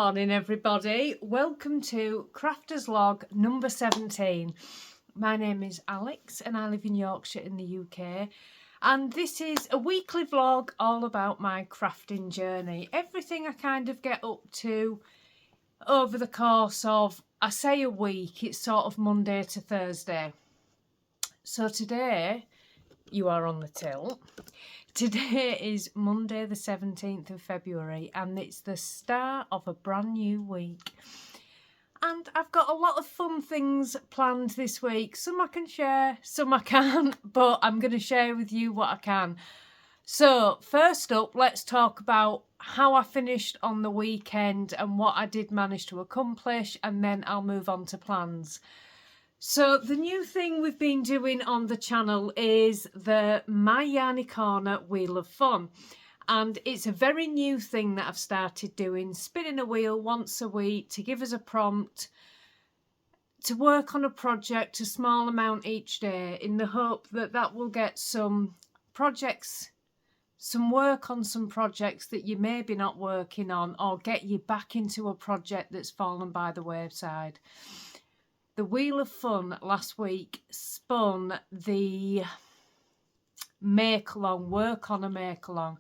morning everybody, welcome to Crafters Log number 17. My name is Alex and I live in Yorkshire in the UK, and this is a weekly vlog all about my crafting journey. Everything I kind of get up to over the course of, I say a week, it's sort of Monday to Thursday. So today, you are on the till. Today is Monday the 17th of February and it's the start of a brand new week. And I've got a lot of fun things planned this week. Some I can share, some I can't, but I'm going to share with you what I can. So first up, let's talk about how I finished on the weekend and what I did manage to accomplish, and then I'll move on to plans. So the new thing we've been doing on the channel is the My Yarny Corner Wheel of Fun. And it's a very new thing that I've started doing, spinning a wheel once a week to give us a prompt to work on a project, a small amount each day, in the hope that that will get some projects, some work on some projects that you maybe not working on, or get you back into a project that's fallen by the wayside. The Wheel of Fun last week spun the make-along, work on a make-along.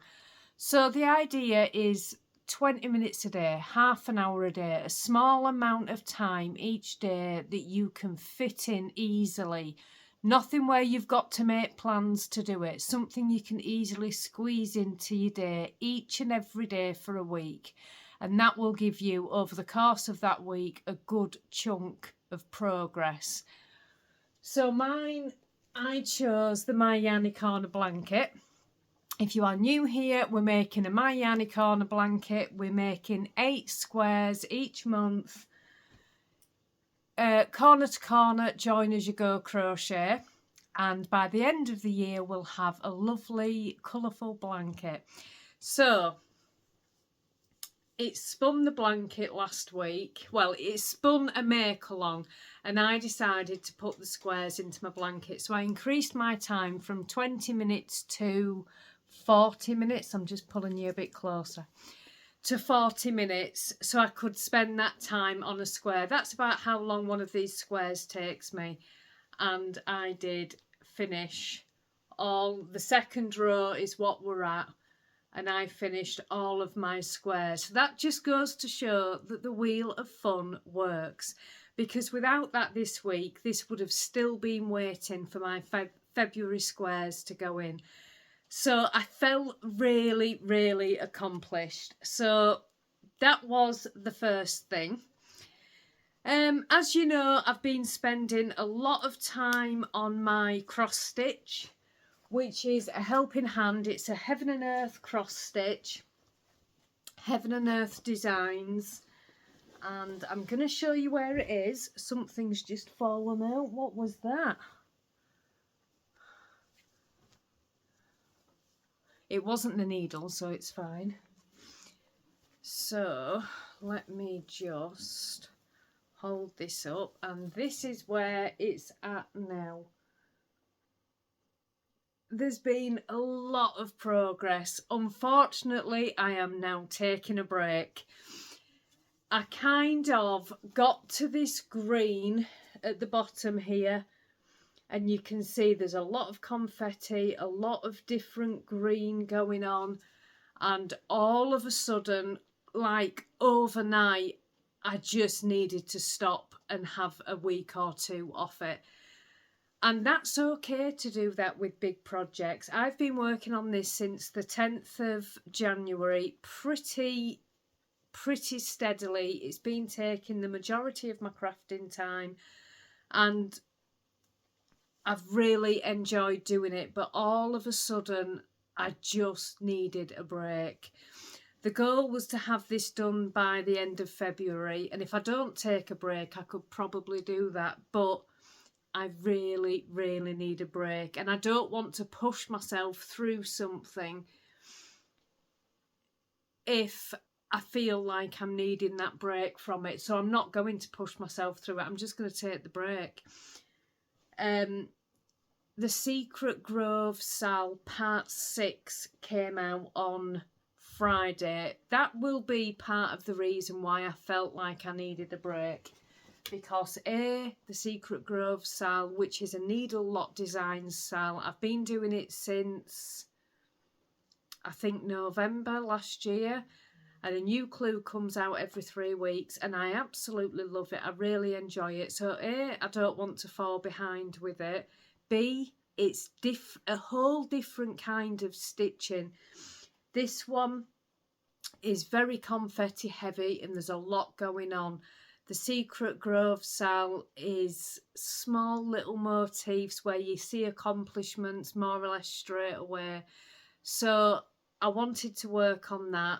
So the idea is 20 minutes a day, half an hour a day, a small amount of time each day that you can fit in easily. Nothing where you've got to make plans to do it. Something you can easily squeeze into your day each and every day for a week. And that will give you, over the course of that week, a good chunk of progress. So mine, I chose the My Yarny Corner blanket. If you are new here, we're making a My Yarny Corner blanket. We're making 8 squares each month. Corner to corner, join as you go crochet. And by the end of the year, we'll have a lovely, colourful blanket. So it spun the blanket last week. Well, it spun a make-along and I decided to put the squares into my blanket. So I increased my time from 20 minutes to 40 minutes. I'm just pulling you a bit closer. To 40 minutes, so I could spend that time on a square. That's about how long one of these squares takes me. And I did finish all, the second row is what we're at. And I finished all of my squares. So that just goes to show that the Wheel of Fun works. Because without that this week, this would have still been waiting for my February squares to go in. So I felt really, really accomplished. So that was the first thing. As you know, I've been spending a lot of time on my cross stitch, which is a helping hand. It's a Heaven and Earth cross stitch, Heaven and Earth Designs, and I'm going to show you where it is. Something's just fallen out. What was that? It wasn't the needle, so it's fine. So let me just hold this up, and this is where it's at now. There's been a lot of progress. Unfortunately, I am now taking a break. I kind of got to this green at the bottom here, and you can see there's a lot of confetti, a lot of different green going on, and all of a sudden, like overnight, I just needed to stop and have a week or two off it. And that's okay to do that with big projects. I've been working on this since the 10th of January, pretty steadily. It's been taking the majority of my crafting time, and I've really enjoyed doing it, but all of a sudden I just needed a break. The goal was to have this done by the end of February, and if I don't take a break I could probably do that, but I really, really need a break, and I don't want to push myself through something if I feel like I'm needing that break from it. So I'm not going to push myself through it. I'm just going to take the break. The Secret Grove Sal Part 6 came out on Friday. That will be part of the reason why I felt like I needed a break. Because the Secret Grove sal, which is a needle lock design sal, I've been doing it since I think November last year, and a new clue comes out every 3 weeks, and I absolutely love it. I really enjoy it. So I don't want to fall behind with it. B, it's a whole different kind of stitching. This one is very confetti heavy and there's a lot going on. The Secret Grove sal is small little motifs where you see accomplishments more or less straight away. So I wanted to work on that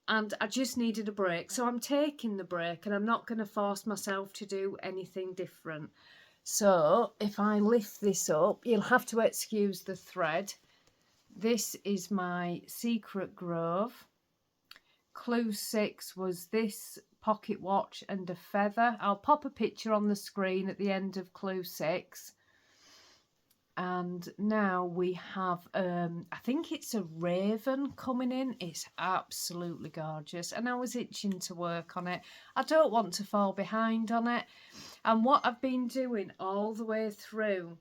and I just needed a break. So I'm taking the break and I'm not going to force myself to do anything different. So if I lift this up, you'll have to excuse the thread. This is my Secret Grove. Clue 6 was this pocket watch and a feather. I'll pop a picture on the screen at the end of Clue 6. And now we have, I think it's a raven coming in. It's absolutely gorgeous. And I was itching to work on it. I don't want to fall behind on it. And what I've been doing all the way through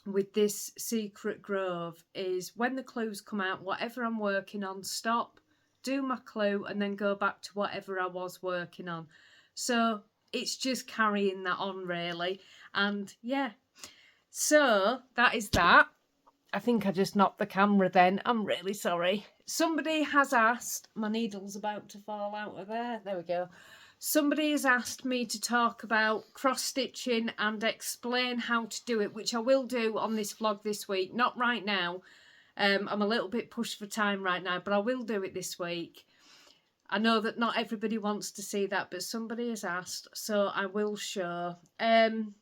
with this Secret Grove is when the clues come out, whatever I'm working on, stop, do my clue, and then go back to whatever I was working on. So it's just carrying that on, really. And yeah, so that is that. I think I just knocked the camera then. I'm really sorry. Somebody has asked, my needle's about to fall out of there. There we go. Somebody has asked me to talk about cross-stitching and explain how to do it, which I will do on this vlog this week. Not right now. I'm a little bit pushed for time right now, but I will do it this week. I know that not everybody wants to see that, but somebody has asked, so I will show. And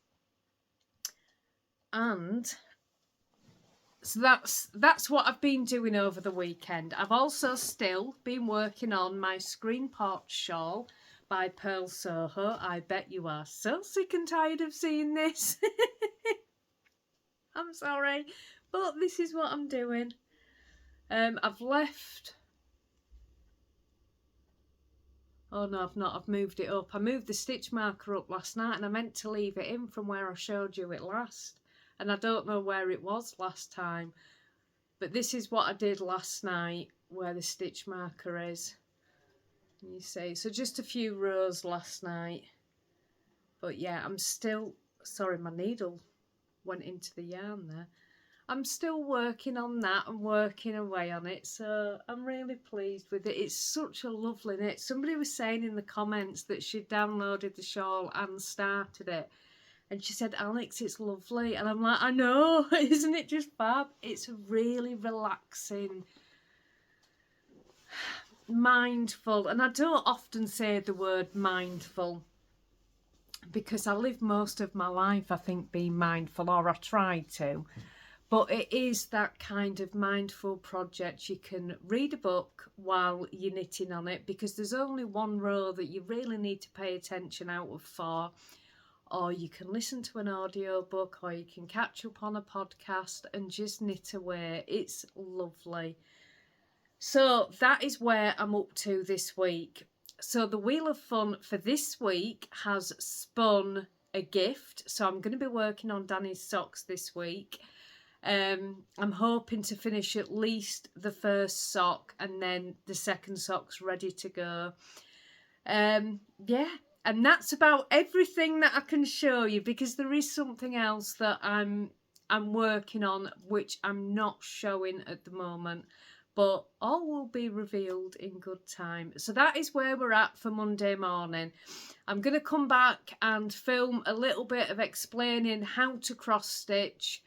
so that's what I've been doing over the weekend. I've also still been working on my screen porch shawl by Pearl Soho. I bet you are so sick and tired of seeing this. I'm sorry, but this is what I'm doing. I've left... Oh no, I've not. I've moved it up. I moved the stitch marker up last night and I meant to leave it in from where I showed you it last. And I don't know where it was last time. But this is what I did last night, where the stitch marker is. You see, so just a few rows last night. But yeah, I'm still... Sorry, my needle went into the yarn there. I'm still working on that and working away on it, so I'm really pleased with it. It's such a lovely knit. Somebody was saying in the comments that she downloaded the shawl and started it, and she said, Alex, it's lovely. And I'm like, I know, isn't it just fab? It's really relaxing, mindful, and I don't often say the word mindful because I live most of my life, I think, being mindful, or I try to. But it is that kind of mindful project. You can read a book while you're knitting on it because there's only one row that you really need to pay attention out of 4. Or you can listen to an audio book, or you can catch up on a podcast and just knit away. It's lovely. So that is where I'm up to this week. So the Wheel of Fun for this week has spun a gift. So I'm going to be working on Danny's socks this week. I'm hoping to finish at least the first sock and then the second sock's ready to go. Yeah, and that's about everything that I can show you because there is something else that I'm working on which I'm not showing at the moment, but all will be revealed in good time. So that is where we're at for Monday morning. I'm going to come back and film a little bit of explaining how to cross stitch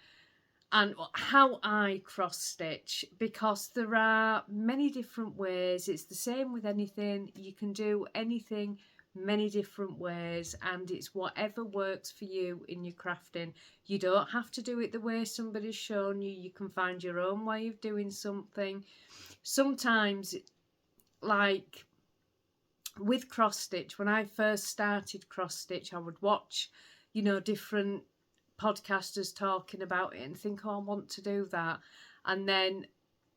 and how I cross stitch, because there are many different ways. It's the same with anything. You can do anything many different ways, and it's whatever works for you in your crafting. You don't have to do it the way somebody's shown you. You can find your own way of doing something. Sometimes, like with cross stitch, when I first started cross stitch, I would watch, you know, different podcasters talking about it and think, oh, I want to do that. And then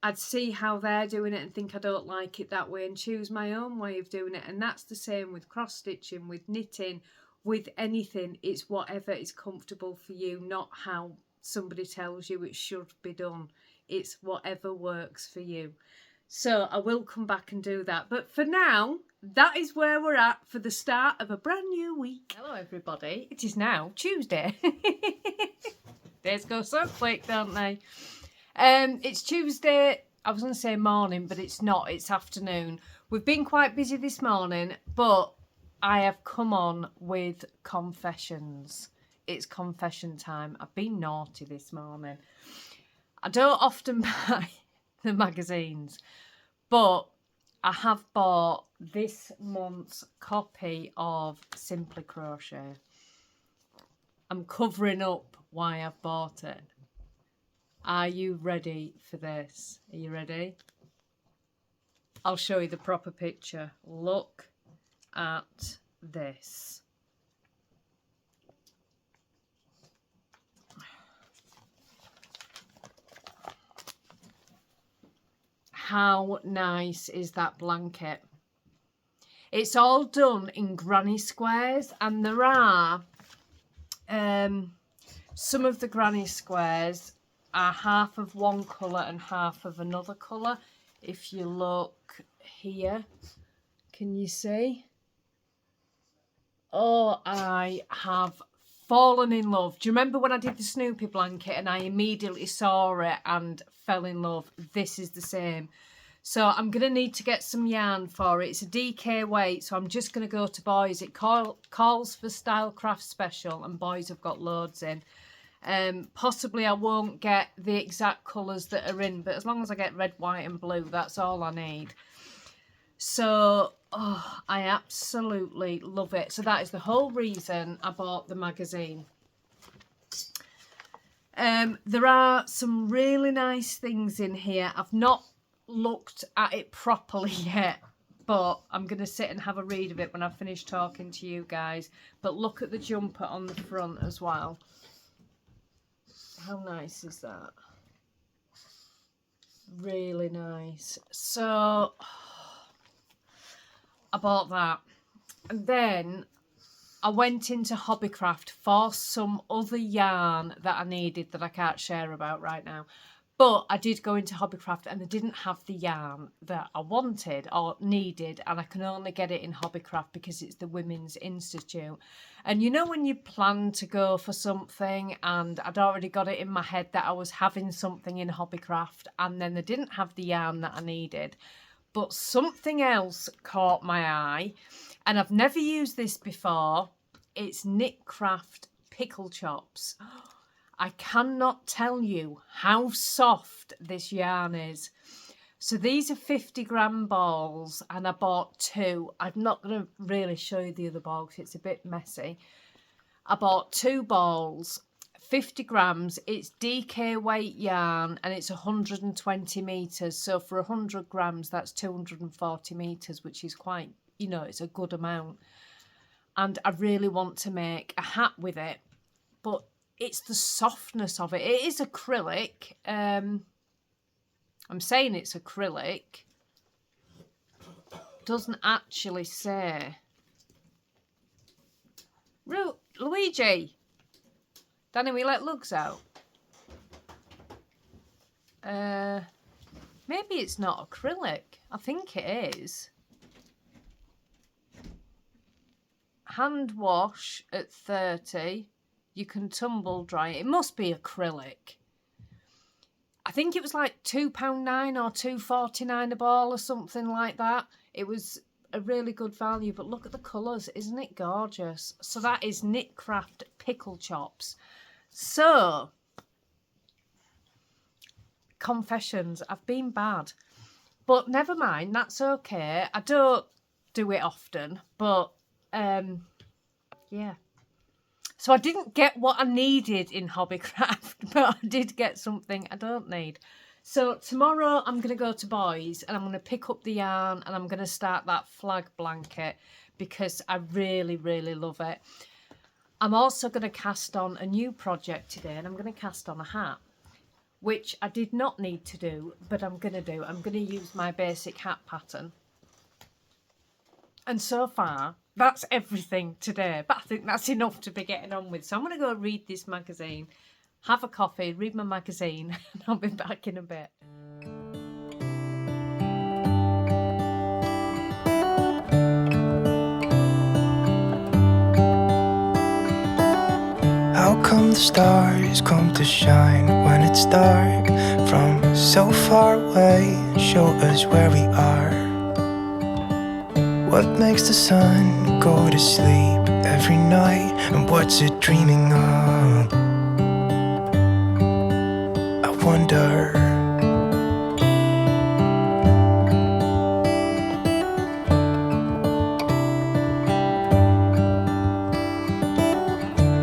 I'd see how they're doing it and think I don't like it that way and choose my own way of doing it. And that's the same with cross stitching, with knitting, with anything. It's whatever is comfortable for you, not how somebody tells you it should be done. It's whatever works for you. So I will come back and do that. But for now, that is where we're at for the start of a brand new week. Hello everybody. It is now Tuesday. Days go so quick, don't they? It's Tuesday. I was going to say morning, but it's not. It's afternoon. We've been quite busy this morning, but I have come on with confessions. It's confession time. I've been naughty this morning. I don't often buy the magazines, but I have bought this month's copy of Simply Crochet. I'm covering up why I've bought it. Are you ready for this? Are you ready? I'll show you the proper picture. Look at this. How nice is that blanket? It's all done in granny squares, and there are some of the granny squares are half of one colour and half of another colour. If you look here, can you see? Oh, I have fallen in love. Do you remember when I did the Snoopy blanket and I immediately saw it and fell in love? This is the same. So I'm going to need to get some yarn for it. It's a DK weight, so I'm just going to go to Boys. It calls for Stylecraft Special, and Boys have got loads in. Possibly I won't get the exact colours that are in, but as long as I get red, white and blue, that's all I need. So, oh, I absolutely love it. So that is the whole reason I bought the magazine. There are some really nice things in here. I've not looked at it properly yet, but I'm going to sit and have a read of it when I finish talking to you guys. But look at the jumper on the front as well. How nice is that? Really nice. So I bought that, and then I went into Hobbycraft for some other yarn that I needed that I can't share about right now. But I did go into Hobbycraft and they didn't have the yarn that I wanted or needed, and I can only get it in Hobbycraft because it's the Women's Institute. And you know when you plan to go for something and I'd already got it in my head that I was having something in Hobbycraft, and then they didn't have the yarn that I needed, but something else caught my eye, and I've never used this before. It's Knitcraft Pickle Chops. I cannot tell you how soft this yarn is. So these are 50-gram balls, and I bought two. I'm not going to really show you the other ball because it's a bit messy. I bought two balls, 50 grams. It's DK weight yarn, and it's 120 metres. So for 100 grams, that's 240 metres, which is quite, you know, it's a good amount. And I really want to make a hat with it, but it's the softness of it. It is acrylic. I'm saying it's acrylic. Doesn't actually say. Luigi. Danny, we let lugs out. Maybe it's not acrylic. I think it is. Hand wash at 30. You can tumble dry it. It must be acrylic. I think it was like £2.9 or £2.49 a ball or something like that. It was a really good value, but look at the colours. Isn't it gorgeous? So that is Knitcraft Pickle Chops. So, confessions. I've been bad. But never mind. That's okay. I don't do it often, but yeah. So I didn't get what I needed in Hobbycraft, but I did get something I don't need. So tomorrow I'm going to go to Boys and I'm going to pick up the yarn and I'm going to start that flag blanket because I really, really love it. I'm also going to cast on a new project today, and I'm going to cast on a hat. which I did not need to do, but I'm going to do. I'm going to use my basic hat pattern. And so far, that's everything today. But I think that's enough to be getting on with. So I'm going to go read this magazine, have a coffee, read my magazine, and I'll be back in a bit. How come the stars come to shine when it's dark from so far away and show us where we are? What makes the sun go to sleep every night, and what's it dreaming of? I wonder.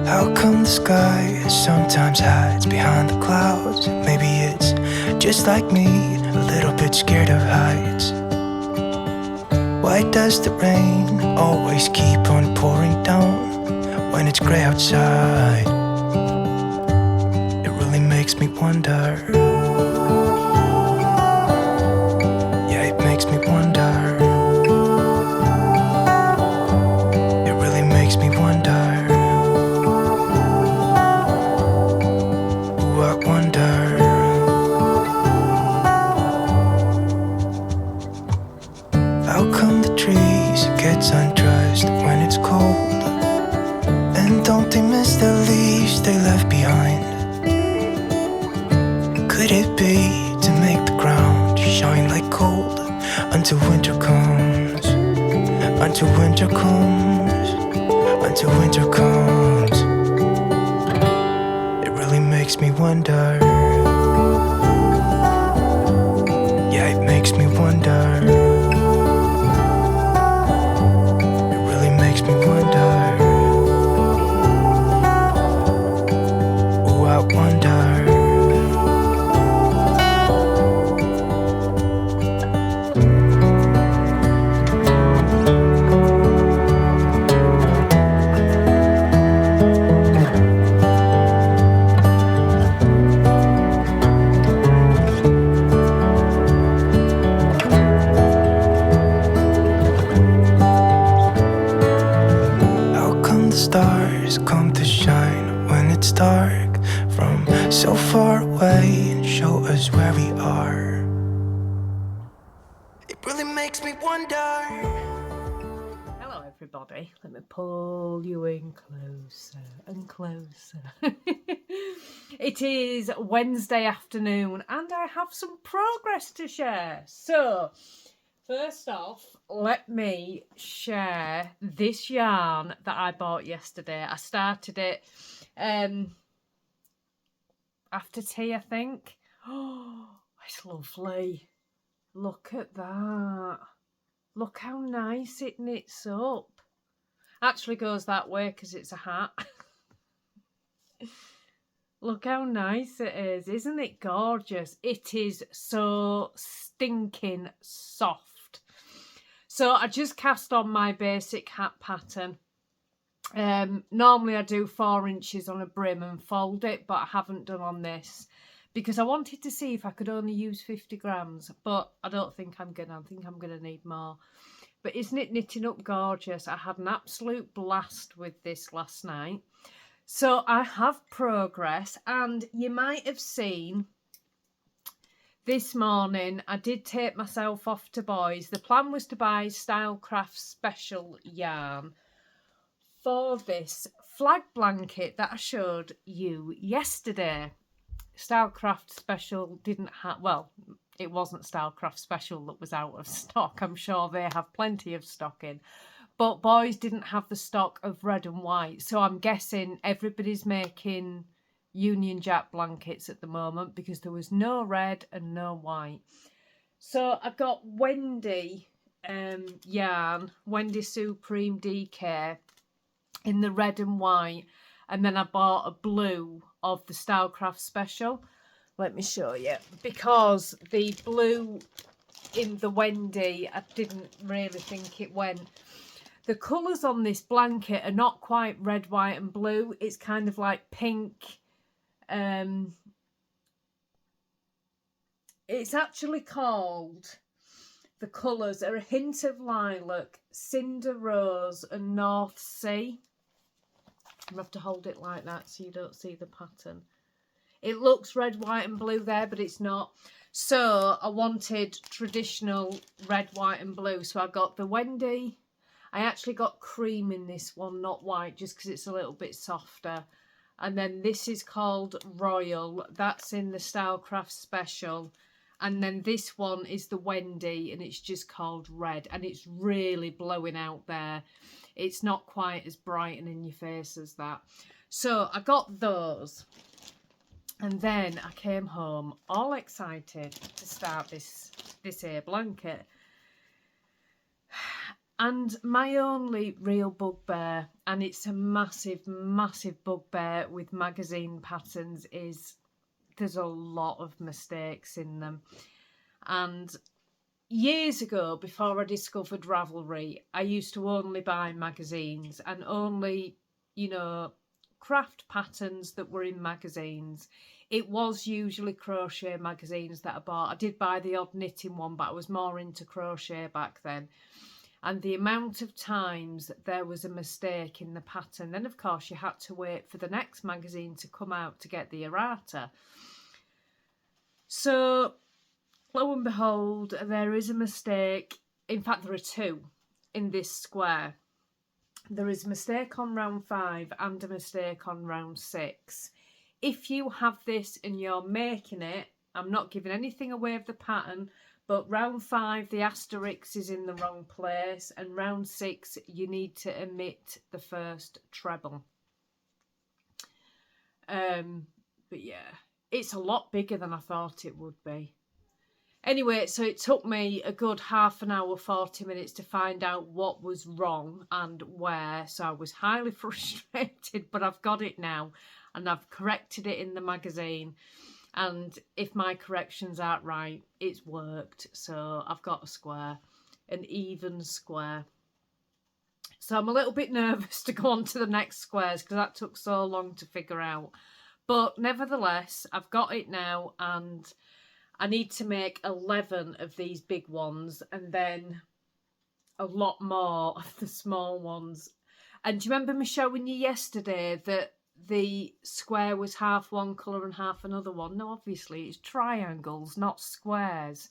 How come the sky sometimes hides behind the clouds? Maybe it's just like me, a little bit scared of heights. Why does the rain always keep on pouring down when it's grey outside? It really makes me wonder. Yeah, it makes me wonder. It really makes me wonder. I wonder. How come the trees get undressed when it's cold? And don't they miss the leaves they left behind? Could it be to make the ground shine like gold until winter comes? Until winter comes. Until winter comes. Makes me wonder. Yeah, it makes me wonder. It really makes me wonder. Ooh, I wonder. Stars come to shine when it's dark from so far away and show us where we are. It really makes me wonder. Hello everybody, let me pull you in closer and closer. It is Wednesday afternoon and I have some progress to share. So first off, let me share this yarn that I bought yesterday. I started it after tea, I think. Oh, it's lovely. Look at that. Look how nice it knits up. Actually goes that way because it's a hat. Look how nice it is. Isn't it gorgeous? It is so stinking soft. So I just cast on my basic hat pattern. Normally I do 4 inches on a brim and fold it, but I haven't done on this because I wanted to see if I could only use 50 grams, but I don't think I'm gonna. I think I'm gonna need more. But isn't it knitting up gorgeous? I had an absolute blast with this last night. So I have progress, and you might have seen this morning I did take myself off to Boys. The plan was to buy Stylecraft special yarn for this flag blanket that I showed you yesterday. Stylecraft special didn't have, well, it wasn't Stylecraft special that was out of stock. I'm sure they have plenty of stock in. But Boys didn't have the stock of red and white. So I'm guessing everybody's making Union Jack blankets at the moment because there was no red and no white. So I got Wendy yarn, Wendy Supreme DK in the red and white, and then I bought a blue of the Stylecraft special. Let me show you, because the blue in the Wendy I didn't really think it went. The colours on this blanket are not quite red, white and blue. It's kind of like pink, It's actually called, the colours are a hint of lilac, cinder rose and North Sea. You have to hold it like that so you don't see the pattern. It looks red, white and blue there, but it's not. So I wanted traditional red, white and blue. So I got the Wendy. I actually got cream in this one, not white, just because it's a little bit softer. And then this is called Royal. That's in the Stylecraft Special. And then this one is the Wendy, and it's just called Red. And it's really blowing out there. It's not quite as bright and in your face as that. So I got those. And then I came home all excited to start this here blanket. And my only real bugbear, and it's a massive, massive bugbear with magazine patterns, is there's a lot of mistakes in them. And years ago, before I discovered Ravelry, I used to only buy magazines and only, you know, craft patterns that were in magazines. It was usually crochet magazines that I bought. I did buy the odd knitting one, but I was more into crochet back then. And the amount of times there was a mistake in the pattern, then of course you had to wait for the next magazine to come out to get the errata. So lo and behold, there is a mistake. In fact, there are two in this square. There is a mistake on round 5 and a mistake on round 6. If you have this and you're making it, I'm not giving anything away of the pattern, but round 5 the asterisk is in the wrong place, and round 6 you need to omit the first treble. But yeah, it's a lot bigger than I thought it would be. Anyway, so it took me a good half an hour, 40 minutes to find out what was wrong and where. So I was highly frustrated, but I've got it now and I've corrected it in the magazine. And if my corrections aren't right, it's worked. So I've got a square, an even square. So I'm a little bit nervous to go on to the next squares because that took so long to figure out. But nevertheless, I've got it now, and I need to make 11 of these big ones and then a lot more of the small ones. And do you remember me showing you yesterday that the square was half one colour and half another one? No, obviously it's triangles, not squares.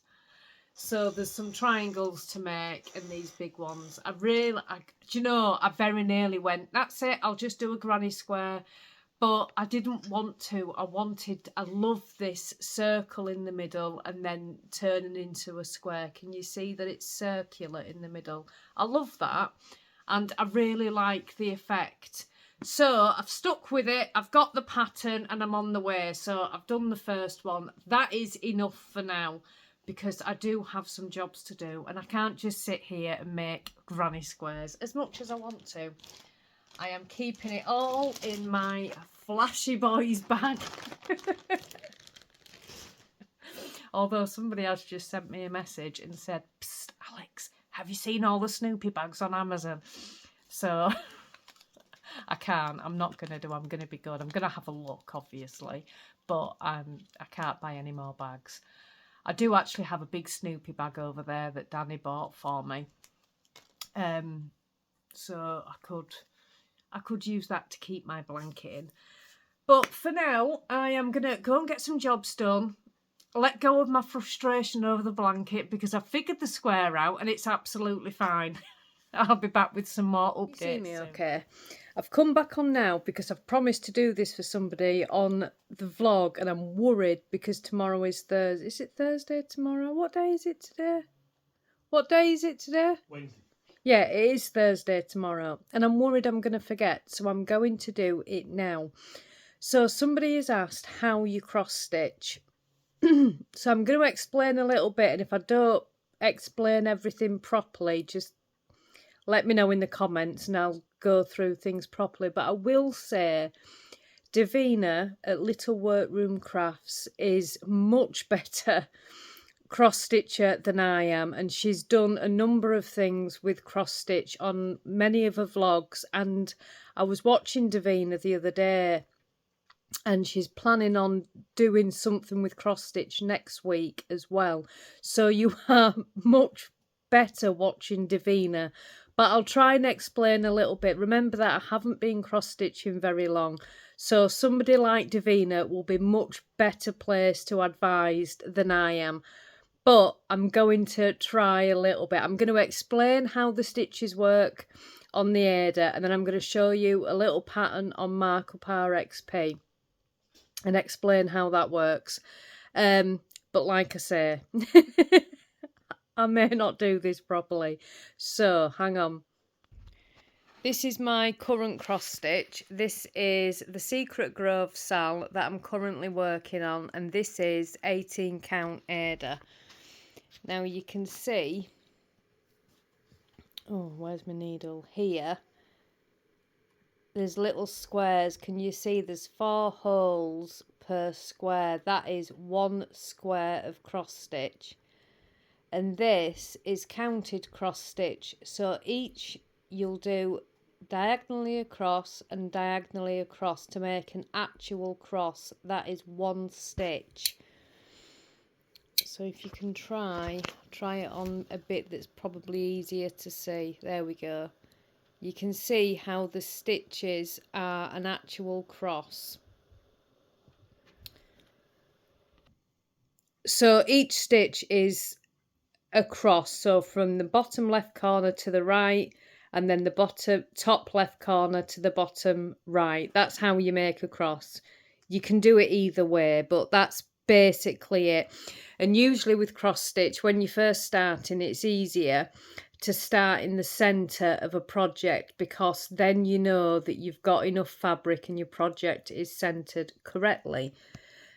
So there's some triangles to make and these big ones. Do you know, I very nearly went, that's it, I'll just do a granny square. But I didn't want to. I love this circle in the middle and then turning into a square. Can you see that it's circular in the middle? I love that. And I really like the effect. So I've stuck with it. I've got the pattern and I'm on the way. So I've done the first one. That is enough for now because I do have some jobs to do. And I can't just sit here and make granny squares as much as I want to. I am keeping it all in my Flashy Boys bag. Although somebody has just sent me a message and said, "Psst, Alex, have you seen all the Snoopy bags on Amazon?" So I can't. I'm not going to do. I'm going to be good. I'm going to have a look, obviously. But I can't buy any more bags. I do actually have a big Snoopy bag over there that Danny bought for me. So I could use that to keep my blanket in. But for now, I am going to go and get some jobs done. Let go of my frustration over the blanket because I figured the square out and it's absolutely fine. I'll be back with some more updates. You see me okay? I've come back on now because I've promised to do this for somebody on the vlog and I'm worried because tomorrow is Thursday. Is it Thursday tomorrow? What day is it today? What day is it today? Wednesday. Yeah, it is Thursday tomorrow and I'm worried I'm going to forget, so I'm going to do it now. So somebody has asked how you cross stitch. So I'm going to explain a little bit, and if I don't explain everything properly, just let me know in the comments and I'll go through things properly. But I will say Davina at Little Workroom Crafts is much better cross stitcher than I am, and she's done a number of things with cross stitch on many of her vlogs. And I was watching Davina the other day and she's planning on doing something with cross stitch next week as well. So you are much better watching Davina, but I'll try and explain a little bit. Remember that I haven't been cross stitching very long, so somebody like Davina will be much better placed to advise than I am. But I'm going to try a little bit. I'm going to explain how the stitches work on the Ada, and then I'm going to show you a little pattern on Markup RXP and explain how that works. But like I say, I may not do this properly, so hang on. This is my current cross stitch. This is the Secret Grove Sal that I'm currently working on, and this is 18 count Ada. Now you can see, oh, where's my needle? Here, there's little squares. Can you see there's 4 holes per square? That is 1 square of cross stitch. And this is counted cross stitch. So each you'll do diagonally across and diagonally across to make an actual cross. That is 1 stitch. So if you can try it on a bit that's probably easier to see. There we go. You can see how the stitches are an actual cross. So each stitch is a cross. So from the bottom left corner to the right, and then the top left corner to the bottom right. That's how you make a cross. You can do it either way, but that's basically it. And usually with cross stitch, when you're first starting, it's easier to start in the centre of a project, because then you know that you've got enough fabric and your project is centred correctly.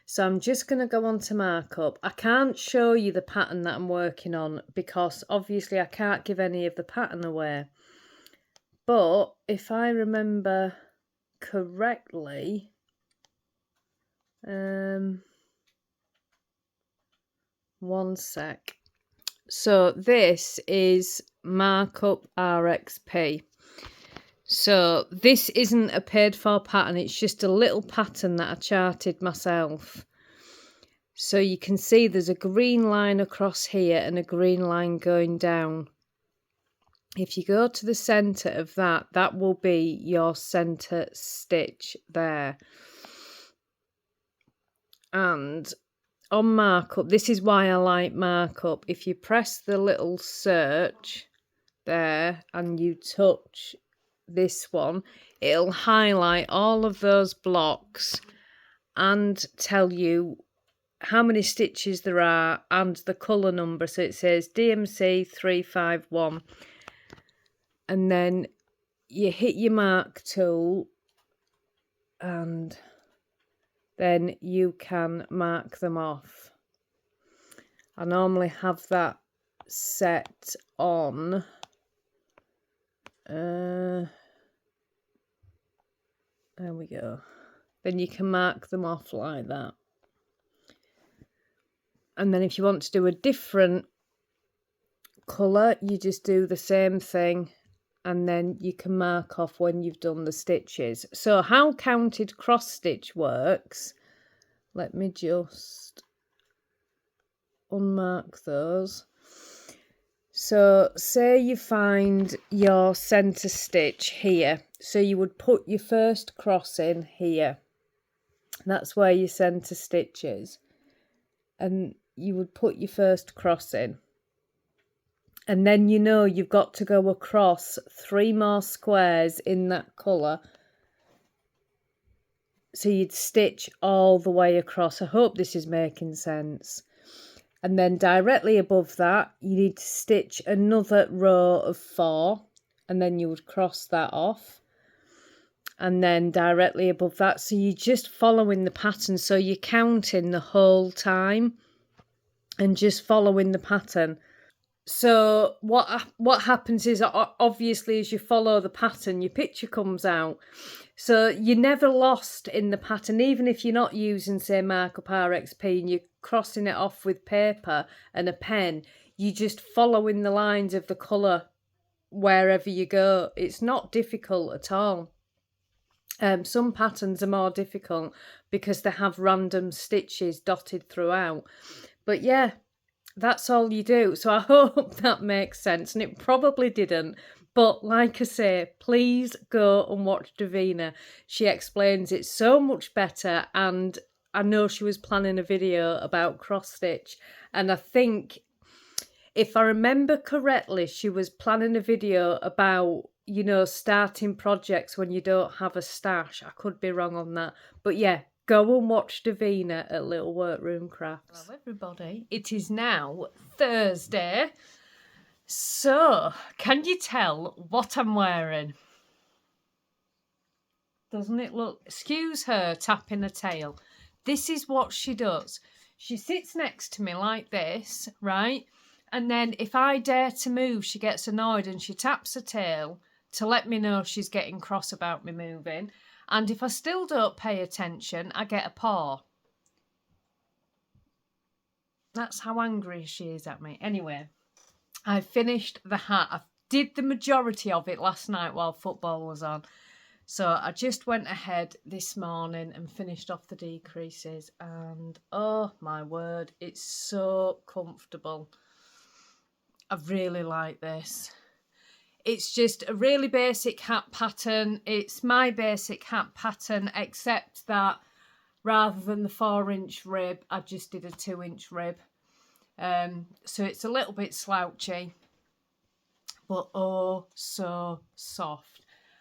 So I'm just going to go on to Markup. I can't show you the pattern that I'm working on because obviously I can't give any of the pattern away. But if I remember correctly, one sec. So this is Markup RXP. So this isn't a paid for pattern, it's just a little pattern that I charted myself. So you can see there's a green line across here and a green line going down. If you go to the centre of that, that will be your centre stitch there. And on Markup, this is why I like Markup. If you press the little search there and you touch this one, it'll highlight all of those blocks and tell you how many stitches there are and the colour number. So it says DMC 351. And then you hit your mark tool and then you can mark them off. I normally have that set on there we go. Then you can mark them off like that. And then if you want to do a different colour, you just do the same thing and then you can mark off when you've done the stitches. So how counted cross stitch works, let me just unmark those. So say you find your centre stitch here, so you would put your first cross in here. That's where your centre stitch is. And you would put your first cross in. And then you know you've got to go across 3 more squares in that colour. So you'd stitch all the way across. I hope this is making sense. And then directly above that, you need to stitch another row of 4. And then you would cross that off. And then directly above that. So you're just following the pattern. So you're counting the whole time and just following the pattern. So what happens is, obviously, as you follow the pattern, your picture comes out. So you're never lost in the pattern, even if you're not using, say, Markup RXP and you're crossing it off with paper and a pen. You're just following the lines of the colour wherever you go. It's not difficult at all. Some patterns are more difficult, because they have random stitches dotted throughout. But yeah, that's all you do. So I hope that makes sense, and it probably didn't. But like I say, please go and watch Davina. She explains it so much better, and I know she was planning a video about cross stitch, and I think, if I remember correctly, she was planning a video about, you know, starting projects when you don't have a stash. I could be wrong on that. But yeah, go and watch Davina at Little Workroom Crafts. Hello everybody. It is now Thursday. So, can you tell what I'm wearing? Doesn't it look... Excuse her tapping her tail. This is what she does. She sits next to me like this, right? And then if I dare to move, she gets annoyed and she taps her tail to let me know she's getting cross about me moving. And if I still don't pay attention, I get a paw. That's how angry she is at me. Anyway, I finished the hat. I did the majority of it last night while football was on. So I just went ahead this morning and finished off the decreases. And oh my word, it's so comfortable. I really like this. It's just a really basic hat pattern. It's my basic hat pattern, except that rather than the 4-inch rib, I just did a 2-inch rib. So it's a little bit slouchy, but oh so soft.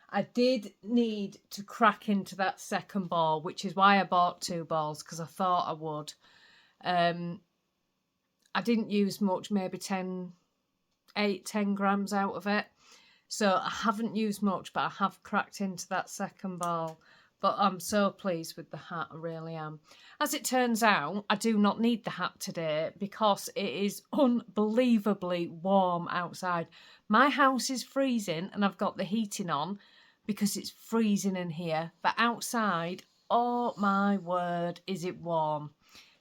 I did need to crack into that second ball, which is why I bought 2 balls, because I thought I would. I didn't use much, maybe 10 grams out of it. So I haven't used much, but I have cracked into that second ball. But I'm so pleased with the hat, I really am. As it turns out, I do not need the hat today because it is unbelievably warm outside. My house is freezing and I've got the heating on because it's freezing in here. But outside, oh my word, is it warm.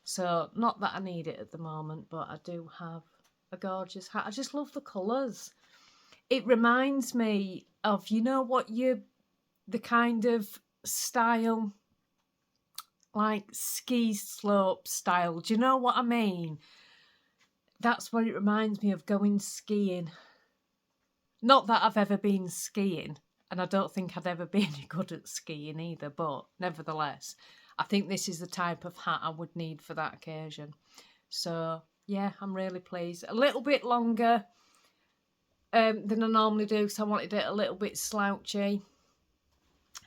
So not that I need it at the moment, but I do have a gorgeous hat. I just love the colours. It reminds me of, you know what, the kind of style, like ski slope style. Do you know what I mean? That's what it reminds me of, going skiing. Not that I've ever been skiing, and I don't think I'd ever be any good at skiing either, but nevertheless, I think this is the type of hat I would need for that occasion. So yeah, I'm really pleased. A little bit longer than I normally do, because I wanted it a little bit slouchy.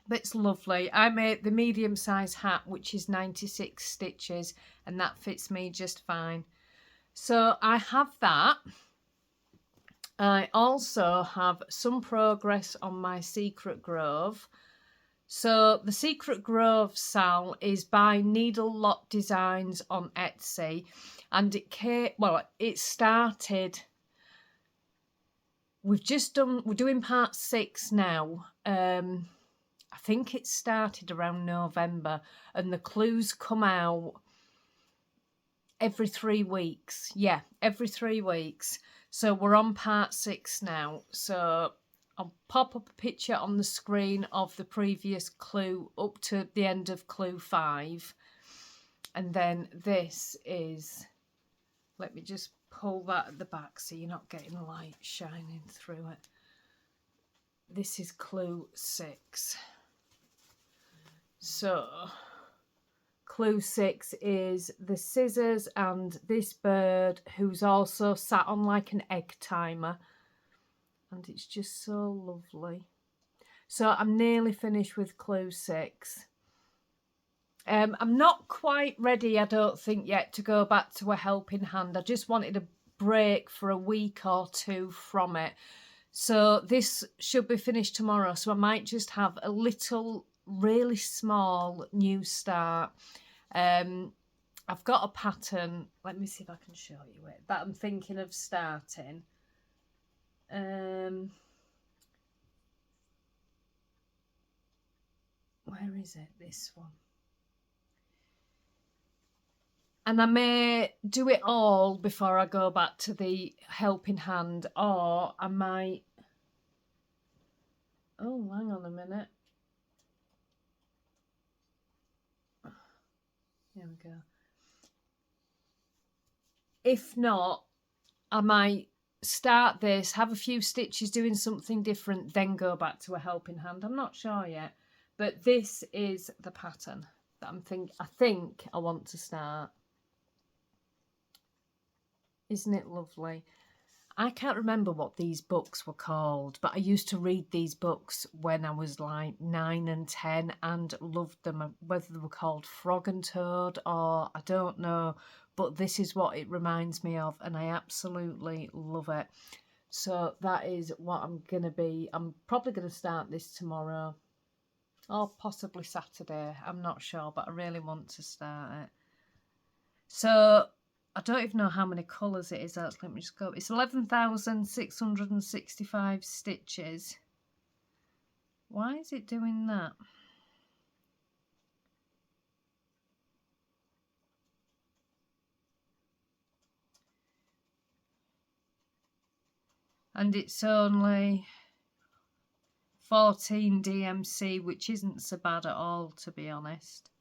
But it's lovely. I made the medium size hat, which is 96 stitches, and that fits me just fine. So I have that. I also have some progress on my Secret Grove. So the Secret Grove Sal is by Needle Lock Designs on Etsy, and it started. We're doing part 6 now. I think it started around November, and the clues come out every 3 weeks. Yeah, every 3 weeks. So we're on part 6 now. So I'll pop up a picture on the screen of the previous clue up to the end of clue 5. And then this is, let me just pull that at the back so you're not getting the light shining through it. This is clue 6. So clue 6 is the scissors and this bird who's also sat on like an egg timer, and it's just so lovely. So I'm nearly finished with clue 6. I'm not quite ready, I don't think, yet to go back to a helping hand. I just wanted a break for a week or 2 from it. So this should be finished tomorrow. So I might just have a little, really small new start. I've got a pattern. Let me see if I can show you it. That I'm thinking of starting. Where is it? This one. And I may do it all before I go back to the helping hand, or I might... Oh, hang on a minute. There we go. If not, I might start this, have a few stitches doing something different, then go back to a helping hand. I'm not sure yet, but this is the pattern that I think I want to start. Isn't it lovely? I can't remember what these books were called, but I used to read these books when I was like 9 and 10 and loved them, whether they were called Frog and Toad or I don't know, but this is what it reminds me of and I absolutely love it. So that is what I'm going to be. I'm probably going to start this tomorrow or possibly Saturday. I'm not sure, but I really want to start it. So I don't even know how many colours it is. Let me just go. It's 11,665 stitches. Why is it doing that? And it's only 14 DMC, which isn't so bad at all, to be honest.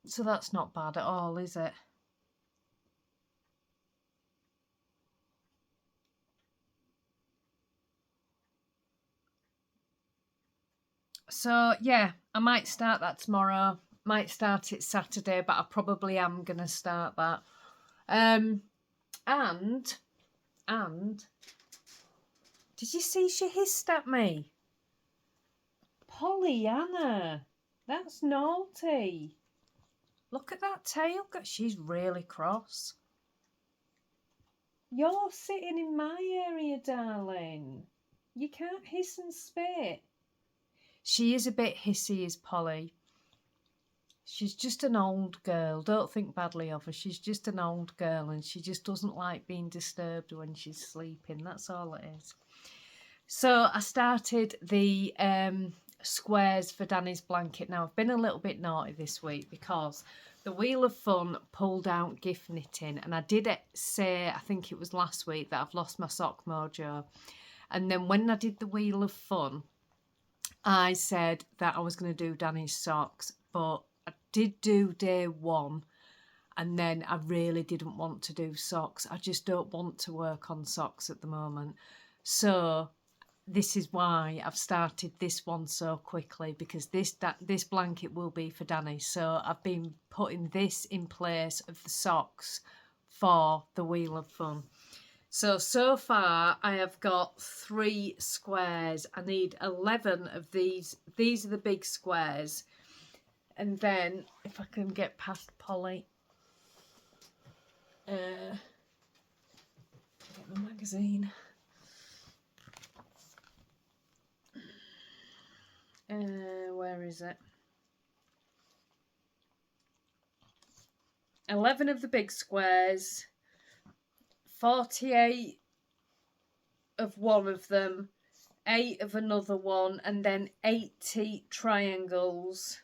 So that's not bad at all, is it? So yeah, I might start that tomorrow. Might start it Saturday, but I probably am going to start that. And did you see she hissed at me? Pollyanna, that's naughty. Look at that tail. She's really cross. You're sitting in my area, darling. You can't hiss and spit. She is a bit hissy, is Polly. She's just an old girl. Don't think badly of her. She's just an old girl and she just doesn't like being disturbed when she's sleeping. That's all it is. So I started the squares for Danny's blanket. Now, I've been a little bit naughty this week because the Wheel of Fun pulled out gift knitting. And I did say, I think it was last week, that I've lost my sock mojo. And then when I did the Wheel of Fun, I said that I was going to do Danny's socks. But I did do day one. And then I really didn't want to do socks. I just don't want to work on socks at the moment. So this is why I've started this one so quickly, because this blanket will be for Danny. So I've been putting this in place of the socks for the Wheel of Fun. So far I have got 3 squares. I need 11 of these. These are the big squares. And then if I can get past Polly, get the magazine. Where is it? 11 of the big squares, 48 of one of them, 8 of another one, and then 80 triangles.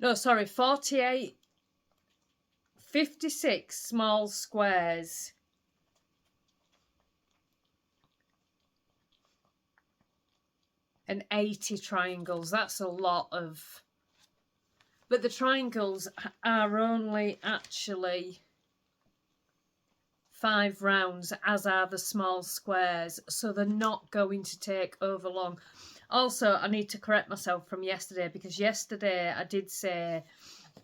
No, sorry, 48, 56 small squares. And 80 triangles. That's a lot of... But the triangles are only actually 5 rounds, as are the small squares. So they're not going to take over long. Also, I need to correct myself from yesterday, because yesterday I did say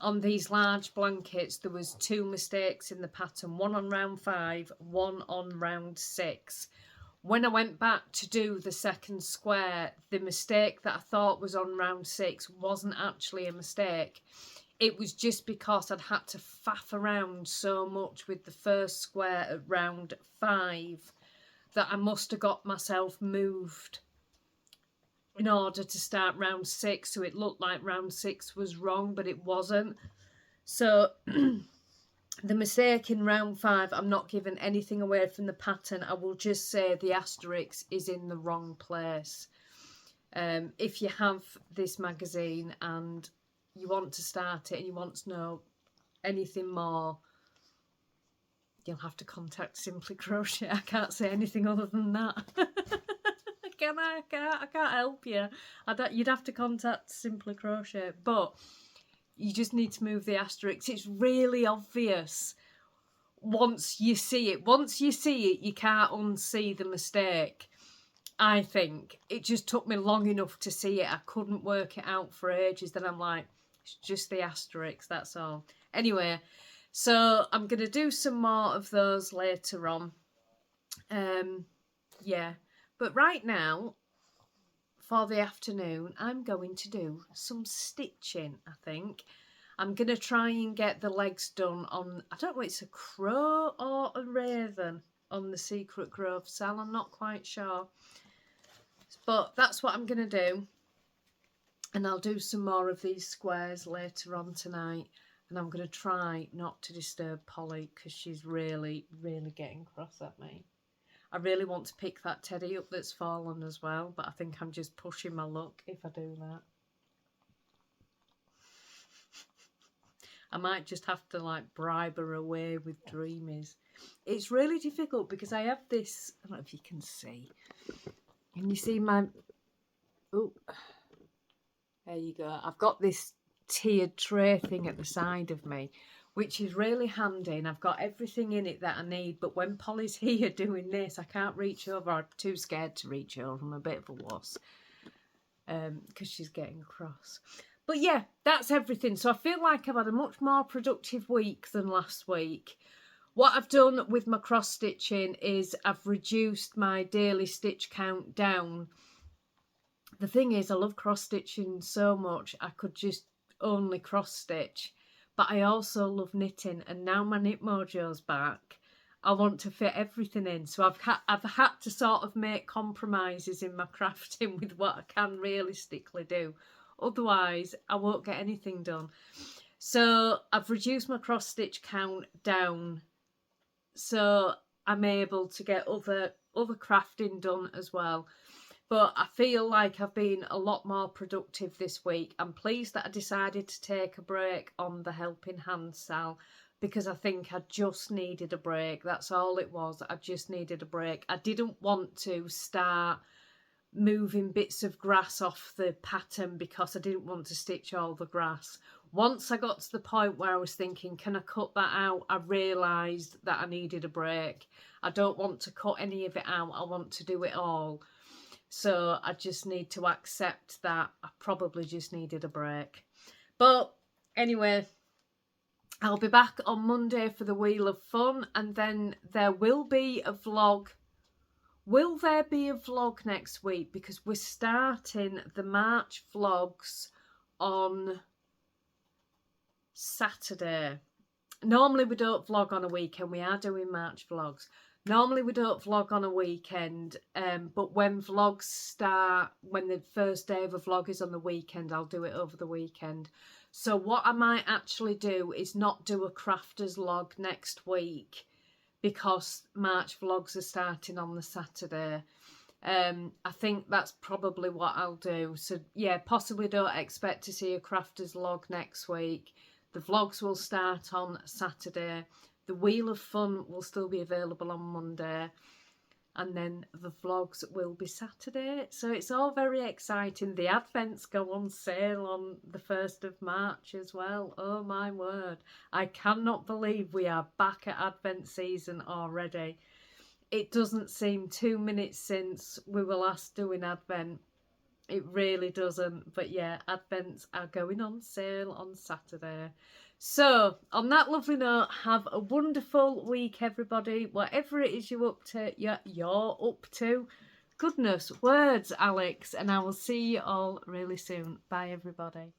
on these large blankets there was 2 mistakes in the pattern. One on round 5, one on round 6. When I went back to do the second square, the mistake that I thought was on round 6 wasn't actually a mistake. It was just because I'd had to faff around so much with the first square at round 5 that I must have got myself moved in order to start round 6. So it looked like round 6 was wrong, but it wasn't. So... the mistake in round 5, I'm not giving anything away from the pattern. I will just say the asterisk is in the wrong place. If you have this magazine and you want to start it and you want to know anything more, you'll have to contact Simply Crochet. I can't say anything other than that. I I can't help you. You'd have to contact Simply Crochet, but you just need to move the asterisks. It's really obvious once you see it. Once you see it, you can't unsee the mistake. I think it just took me long enough to see it. I couldn't work it out for ages. Then I'm like, it's just the asterisks, that's all. Anyway, so I'm going to do some more of those later on. Yeah, but right now, for the afternoon, I'm going to do some stitching, I think. I'm going to try and get the legs done on, I don't know if it's a crow or a raven on the Secret Grove sale. I'm not quite sure. But that's what I'm going to do. And I'll do some more of these squares later on tonight. And I'm going to try not to disturb Polly because she's really, really getting cross at me. I really want to pick that teddy up that's fallen as well. But I think I'm just pushing my luck if I do that. I might just have to like bribe her away with dreamies. It's really difficult because I have this, I don't know if you can see. Can you see my, oh, there you go. I've got this tiered tray thing at the side of me, which is really handy, and I've got everything in it that I need. But when Polly's here doing this, I can't reach over. I'm too scared to reach over. I'm a bit of a wuss because she's getting cross. But yeah, that's everything. So I feel like I've had a much more productive week than last week. What I've done with my cross stitching is I've reduced my daily stitch count down. The thing is, I love cross stitching so much, I could just only cross stitch. But I also love knitting, and now my knit mojo's back, I want to fit everything in. So I've had to sort of make compromises in my crafting with what I can realistically do. Otherwise, I won't get anything done. So I've reduced my cross stitch count down, so I'm able to get other crafting done as well. But I feel like I've been a lot more productive this week. I'm pleased that I decided to take a break on the Helping Hand sale because I think I just needed a break. That's all it was. I just needed a break. I didn't want to start moving bits of grass off the pattern because I didn't want to stitch all the grass. Once I got to the point where I was thinking, can I cut that out? I realised that I needed a break. I don't want to cut any of it out. I want to do it all. So I just need to accept that I probably just needed a break. But anyway, I'll be back on Monday for the Wheel of Fun, and then there will be a vlog. Will there be a vlog next week? Because we're starting the March vlogs on Saturday. Normally we don't vlog on a weekend. We are doing March vlogs. Normally we don't vlog on a weekend, but when vlogs start, when the first day of a vlog is on the weekend, I'll do it over the weekend. So what I might actually do is not do a crafters log next week because March vlogs are starting on the Saturday. I think that's probably what I'll do. So yeah, possibly don't expect to see a crafters log next week. The vlogs will start on Saturday. The Wheel of Fun will still be available on Monday, and then the vlogs will be Saturday. So it's all very exciting. The Advents go on sale on the 1st of March as well. Oh my word. I cannot believe we are back at Advent season already. It doesn't seem 2 minutes since we were last doing Advent. It really doesn't. But yeah, Advents are going on sale on Saturday. So, on that lovely note, have a wonderful week, everybody. Whatever it is you're up to. Goodness, words, Alex. And I will see you all really soon. Bye, everybody.